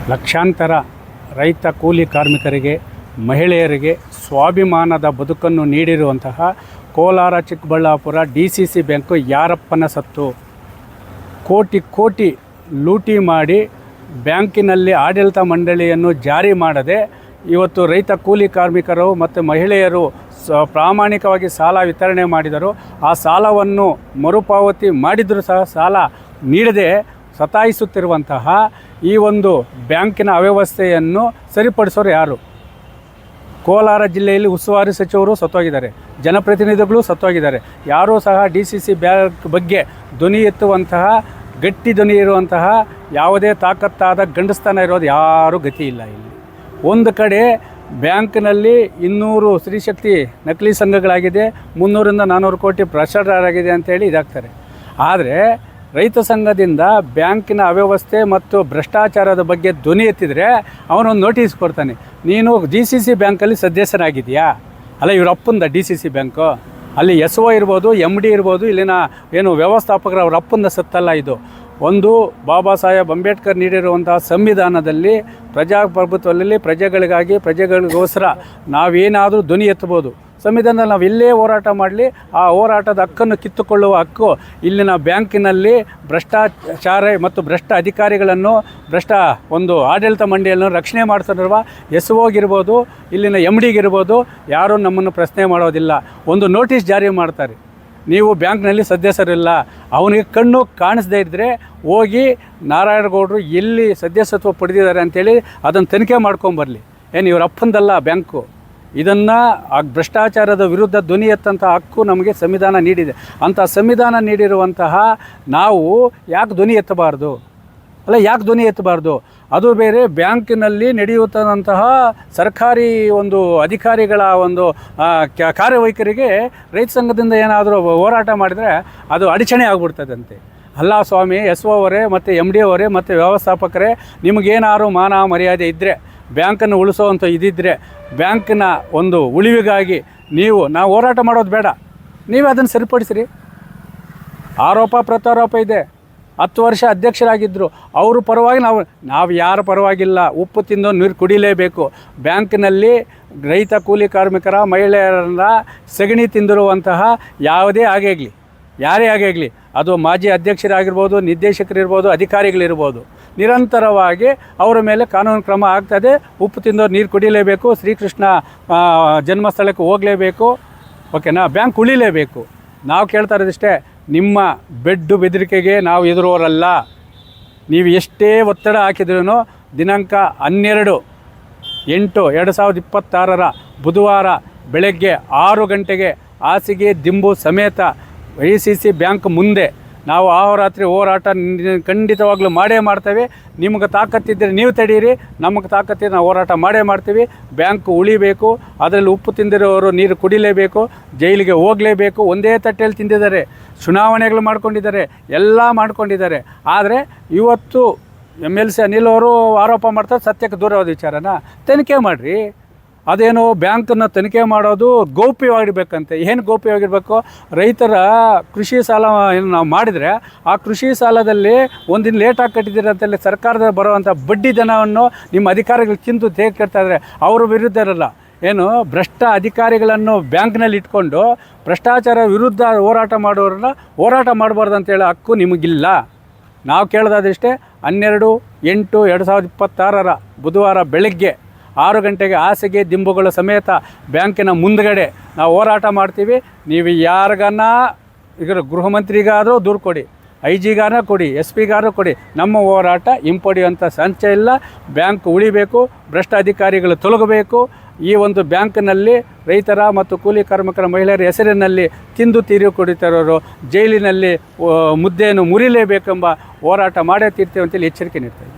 ಲಕ್ಷಾಂತರ ರೈತ ಕೂಲಿ ಕಾರ್ಮಿಕರಿಗೆ, ಮಹಿಳೆಯರಿಗೆ ಸ್ವಾಭಿಮಾನದ ಬದುಕನ್ನು ನೀಡಿರುವಂತಹ ಕೋಲಾರ ಚಿಕ್ಕಬಳ್ಳಾಪುರ DCC ಬ್ಯಾಂಕು ಯಾರಪ್ಪನ ಸತ್ತು. ಕೋಟಿ ಲೂಟಿ ಮಾಡಿ ಬ್ಯಾಂಕಿನಲ್ಲಿ ಆಡಳಿತ ಮಂಡಳಿಯನ್ನು ಜಾರಿ ಮಾಡದೆ ಇವತ್ತು ರೈತ ಕೂಲಿ ಕಾರ್ಮಿಕರು ಮತ್ತು ಮಹಿಳೆಯರು ಪ್ರಾಮಾಣಿಕವಾಗಿ ಸಾಲ ವಿತರಣೆ ಮಾಡಿದರು. ಆ ಸಾಲವನ್ನು ಮರುಪಾವತಿ ಮಾಡಿದರೂ ಸಹ ಸಾಲ ನೀಡದೆ ಸತಾಯಿಸುತ್ತಿರುವಂತಹ ಈ ಒಂದು ಬ್ಯಾಂಕಿನ ಅವ್ಯವಸ್ಥೆಯನ್ನು ಸರಿಪಡಿಸೋರು ಯಾರು? ಕೋಲಾರ ಜಿಲ್ಲೆಯಲ್ಲಿ ಉಸ್ತುವಾರಿ ಸಚಿವರು ಸತ್ತೋಗಿದ್ದಾರೆ, ಜನಪ್ರತಿನಿಧಿಗಳು ಸತ್ತೋಗಿದ್ದಾರೆ. ಯಾರೂ ಸಹ DCC ಬ್ಯಾಂಕ್ ಬಗ್ಗೆ ಧ್ವನಿ ಎತ್ತುವಂತಹ, ಗಟ್ಟಿ ಧ್ವನಿ ಇರುವಂತಹ, ಯಾವುದೇ ತಾಕತ್ತಾದ ಗಂಡಸ್ತನ ಇರೋದು ಯಾರೂ ಗತಿ ಇಲ್ಲ. ಇಲ್ಲಿ ಒಂದು ಕಡೆ ಬ್ಯಾಂಕ್ನಲ್ಲಿ 200 ಸ್ತ್ರೀಶಕ್ತಿ ನಕಲಿ ಸಂಘಗಳಾಗಿದೆ, 300ರಿಂದ 400 ಕೋಟಿ ಭ್ರಷ್ಟಾಚಾರ ಅಂತೇಳಿ ಇದಾಗ್ತಾರೆ. ಆದರೆ ರೈತ ಸಂಘದಿಂದ ಬ್ಯಾಂಕಿನ ಅವ್ಯವಸ್ಥೆ ಮತ್ತು ಭ್ರಷ್ಟಾಚಾರದ ಬಗ್ಗೆ ಧ್ವನಿ ಎತ್ತಿದರೆ ಅವನೊಂದು ನೋಟಿಸ್ ಕೊಡ್ತಾನೆ, ನೀನು DCC ಬ್ಯಾಂಕಲ್ಲಿ ಸದಸ್ಯನಾಗಿದೆಯಾ? ಅಲ್ಲ, ಇವ್ರ ಅಪ್ಪಂದ DCC ಬ್ಯಾಂಕು, ಅಲ್ಲಿ SO ಇರ್ಬೋದು, MD ಇರ್ಬೋದು, ಇಲ್ಲಿನ ಏನು ವ್ಯವಸ್ಥಾಪಕರ ಅವ್ರ ಅಪ್ಪಂದ ಸತ್ತಲ್ಲ ಇದು. ಒಂದು ಬಾಬಾ ಸಾಹೇಬ್ ಅಂಬೇಡ್ಕರ್ ನೀಡಿರುವಂತಹ ಸಂವಿಧಾನದಲ್ಲಿ ಪ್ರಜಾಪ್ರಭುತ್ವದಲ್ಲಿ ಪ್ರಜೆಗಳಿಗಾಗಿ ಪ್ರಜೆಗಳಿಗೋಸ್ಕರ ನಾವೇನಾದರೂ ಧ್ವನಿ ಎತ್ತಬೋದು. ಸಂವಿಧಾನದಲ್ಲಿ ನಾವು ಎಲ್ಲೇ ಹೋರಾಟ ಮಾಡಲಿ ಆ ಹೋರಾಟದ ಹಕ್ಕನ್ನು ಕಿತ್ತುಕೊಳ್ಳುವ ಹಕ್ಕು ಇಲ್ಲಿನ ಬ್ಯಾಂಕಿನಲ್ಲಿ ಭ್ರಷ್ಟಾಚಾರ ಮತ್ತು ಭ್ರಷ್ಟ ಅಧಿಕಾರಿಗಳನ್ನು, ಭ್ರಷ್ಟ ಒಂದು ಆಡಳಿತ ಮಂಡಳಿಯನ್ನು ರಕ್ಷಣೆ ಮಾಡ್ತಿರುವ SOಗಿರ್ಬೋದು, ಇಲ್ಲಿನ MDಗಿರ್ಬೋದು, ಯಾರೂ ನಮ್ಮನ್ನು ಪ್ರಶ್ನೆ ಮಾಡೋದಿಲ್ಲ. ಒಂದು ನೋಟಿಸ್ ಜಾರಿ ಮಾಡ್ತಾರೆ, ನೀವು ಬ್ಯಾಂಕ್ನಲ್ಲಿ ಸದಸ್ಯರಿಲ್ಲ. ಅವನಿಗೆ ಕಣ್ಣು ಕಾಣಿಸದೇ ಇದ್ದರೆ ಹೋಗಿ ನಾರಾಯಣಗೌಡರು ಎಲ್ಲಿ ಸದಸ್ಯತ್ವ ಪಡೆದಿದ್ದಾರೆ ಅಂಥೇಳಿ ಅದನ್ನು ತನಿಖೆ ಮಾಡ್ಕೊಂಬರಲಿ. ಏನು ಇವ್ರ ಅಪ್ಪಂದಲ್ಲ ಬ್ಯಾಂಕು. ಇದನ್ನು ಆ ಭ್ರಷ್ಟಾಚಾರದ ವಿರುದ್ಧ ಧ್ವನಿ ಎತ್ತಂಥ ಹಕ್ಕು ನಮಗೆ ಸಂವಿಧಾನ ನೀಡಿದೆ. ಅಂಥ ಸಂವಿಧಾನ ನೀಡಿರುವಂತಹ ನಾವು ಯಾಕೆ ಧ್ವನಿ ಎತ್ತಬಾರ್ದು? ಅಲ್ಲ, ಯಾಕೆ ಧ್ವನಿ ಎತ್ತಬಾರ್ದು? ಅದು ಬೇರೆ ಬ್ಯಾಂಕಿನಲ್ಲಿ ನಡೆಯುತ್ತಂತಹ ಸರ್ಕಾರಿ ಒಂದು ಅಧಿಕಾರಿಗಳ ಒಂದು ಕಾರ್ಯವೈಖರಿಗೆ ರೈತ ಸಂಘದಿಂದ ಏನಾದರೂ ಹೋರಾಟ ಮಾಡಿದರೆ ಅದು ಅಡಚಣೆ ಆಗಿಬಿಡ್ತದಂತೆ. ಅಲ್ಲ ಸ್ವಾಮಿ, SO ಅವರೇ ಮತ್ತು MD ಅವರೇ ಮತ್ತು ವ್ಯವಸ್ಥಾಪಕರೇ, ನಿಮಗೇನಾದ್ರು ಮಾನ ಮರ್ಯಾದೆ ಇದ್ದರೆ, ಬ್ಯಾಂಕನ್ನು ಉಳಿಸೋವಂಥ ಇದಿದ್ದರೆ, ಬ್ಯಾಂಕಿನ ಒಂದು ಉಳಿವಿಗಾಗಿ ನಾವು ಹೋರಾಟ ಮಾಡೋದು ಬೇಡ, ನೀವೇ ಅದನ್ನು ಸರಿಪಡಿಸ್ರಿ. ಆರೋಪ ಪ್ರತ್ಯಾರೋಪ ಇದೆ. 10 ವರ್ಷ ಅಧ್ಯಕ್ಷರಾಗಿದ್ದರು, ಅವ್ರ ಪರವಾಗಿ ನಾವು ಯಾರ ಪರವಾಗಿಲ್ಲ. ಉಪ್ಪು ತಿಂದು ನೀರು ಕುಡಿಲೇಬೇಕು. ಬ್ಯಾಂಕಿನಲ್ಲಿ ರೈತ ಕೂಲಿ ಕಾರ್ಮಿಕರ, ಮಹಿಳೆಯರನ್ನ ಸಗಣಿ ತಿಂದಿರುವಂತಹ ಯಾವುದೇ ಯಾರೇ ಆಗಲಿ, ಅದು ಮಾಜಿ ಅಧ್ಯಕ್ಷರಾಗಿರ್ಬೋದು, ನಿರ್ದೇಶಕರಿರ್ಬೋದು, ಅಧಿಕಾರಿಗಳಿರ್ಬೋದು, ನಿರಂತರವಾಗಿ ಅವರ ಮೇಲೆ ಕಾನೂನು ಕ್ರಮ ಆಗ್ತದೆ. ಉಪ್ಪು ತಿಂದೋರು ನೀರು ಕುಡಿಲೇಬೇಕು, ಶ್ರೀಕೃಷ್ಣ ಜನ್ಮಸ್ಥಳಕ್ಕೆ ಹೋಗಲೇಬೇಕು, ಓಕೆನಾ? ಬ್ಯಾಂಕ್ ಉಳಿಲೇಬೇಕು. ನಾವು ಕೇಳ್ತಾ ಇರೋದಿಷ್ಟೇ, ನಿಮ್ಮ ಬೆಡ್ಡು ಬೆದರಿಕೆಗೆ ನಾವು ಎದುರೋರಲ್ಲ. ನೀವು ಎಷ್ಟೇ ಒತ್ತಡ ಹಾಕಿದ್ರೂ ದಿನಾಂಕ 12/8/2026 ಬುಧವಾರ ಬೆಳಗ್ಗೆ 6 ಗಂಟೆಗೆ ಹಾಸಿಗೆ ದಿಂಬು ಸಮೇತ DCC ಬ್ಯಾಂಕ್ ಮುಂದೆ ನಾವು ಅಹೋರಾತ್ರಿ ಹೋರಾಟ ಖಂಡಿತವಾಗ್ಲೂ ಮಾಡೇ ಮಾಡ್ತೇವೆ. ನಿಮಗೆ ತಾಕತ್ತಿದ್ದರೆ ನೀವು ತಡೀರಿ, ನಮಗೆ ತಾಕತ್ತಿದ್ದರೆ ನಾವು ಹೋರಾಟ ಮಾಡೇ ಮಾಡ್ತೀವಿ. ಬ್ಯಾಂಕ್ ಉಳಿಬೇಕು. ಅದರಲ್ಲಿ ಉಪ್ಪು ತಿಂದಿರೋರು ನೀರು ಕುಡಿಲೇಬೇಕು, ಜೈಲಿಗೆ ಹೋಗಲೇಬೇಕು. ಒಂದೇ ತಟ್ಟೆಯಲ್ಲಿ ತಿಂದಿದ್ದಾರೆ, ಚುನಾವಣೆಗಳು ಮಾಡ್ಕೊಂಡಿದ್ದಾರೆ, ಎಲ್ಲ ಮಾಡ್ಕೊಂಡಿದ್ದಾರೆ. ಆದರೆ ಇವತ್ತು MLC ಅನಿಲ್ ಅವರು ಆರೋಪ ಮಾಡ್ತಾರೆ, ಸತ್ಯಕ್ಕೆ ದೂರವಾದ ವಿಚಾರನ ತನಿಖೆ ಮಾಡಿರಿ. ಅದೇನು ಬ್ಯಾಂಕನ್ನು ತನಿಖೆ ಮಾಡೋದು ಗೌಪ್ಯವಾಗಿರಬೇಕಂತೆ. ಏನು ಗೌಪ್ಯವಾಗಿರಬೇಕು? ರೈತರ ಕೃಷಿ ಸಾಲ ನಾವು ಮಾಡಿದರೆ ಆ ಕೃಷಿ ಸಾಲದಲ್ಲಿ ಒಂದಿನ ಲೇಟಾಗಿ ಕಟ್ಟಿದ್ದೀರ ಅಂತೇಳಿ ಸರ್ಕಾರದ ಬರುವಂಥ ಬಡ್ಡಿ ದನವನ್ನು ನಿಮ್ಮ ಅಧಿಕಾರಿಗಳು ತಿಂದು ತೆಗೆದುಕೊಳ್ತಾಯಿದ್ರೆ ಅವ್ರ ವಿರುದ್ಧ ಇರಲ್ಲ. ಏನು ಭ್ರಷ್ಟ ಅಧಿಕಾರಿಗಳನ್ನು ಬ್ಯಾಂಕ್ನಲ್ಲಿ ಇಟ್ಕೊಂಡು ಭ್ರಷ್ಟಾಚಾರ ವಿರುದ್ಧ ಹೋರಾಟ ಮಾಡೋರನ್ನ ಹೋರಾಟ ಮಾಡಬಾರ್ದು ಅಂತೇಳೋ ಹಕ್ಕು ನಿಮಗಿಲ್ಲ. ನಾವು ಕೇಳೋದಾದಿಷ್ಟೇ, 12/8/2026 ಬುಧವಾರ ಬೆಳಗ್ಗೆ 6 ಗಂಟೆಗೆ ಹಾಸಿಗೆ ದಿಂಬುಗಳ ಸಮೇತ ಬ್ಯಾಂಕಿನ ಮುಂದ್ಗಡೆ ನಾವು ಹೋರಾಟ ಮಾಡ್ತೀವಿ. ನೀವು ಯಾರಿಗನ್ನ ಈಗ ಗೃಹ ಮಂತ್ರಿಗಾದರೂ ದೂರು ಕೊಡಿ, IG ಗಾರ ಕೊಡಿ, SP ಗಾರು ಕೊಡಿ, ನಮ್ಮ ಹೋರಾಟ ಹಿಂಪಡೆಯುವಂಥ ಸಂಚ ಇಲ್ಲ. ಬ್ಯಾಂಕ್ ಉಳಿಬೇಕು, ಭ್ರಷ್ಟ ಅಧಿಕಾರಿಗಳು ತೊಲಗಬೇಕು. ಈ ಒಂದು ಬ್ಯಾಂಕ್ನಲ್ಲಿ ರೈತರ ಮತ್ತು ಕೂಲಿ ಕಾರ್ಮಿಕರ, ಮಹಿಳೆಯರ ಹೆಸರಿನಲ್ಲಿ ತಿಂದು ತೀರಿ ಕುಡಿತಿರೋರು ಜೈಲಿನಲ್ಲಿ ಮುದ್ದೆಯನ್ನು ಮುರಿಲೇಬೇಕೆಂಬ ಹೋರಾಟ ಮಾಡೇ ತೀರ್ತೀವಿ ಅಂತೇಳಿ ಎಚ್ಚರಿಕೆ ನೀಡ್ತಾರೆ.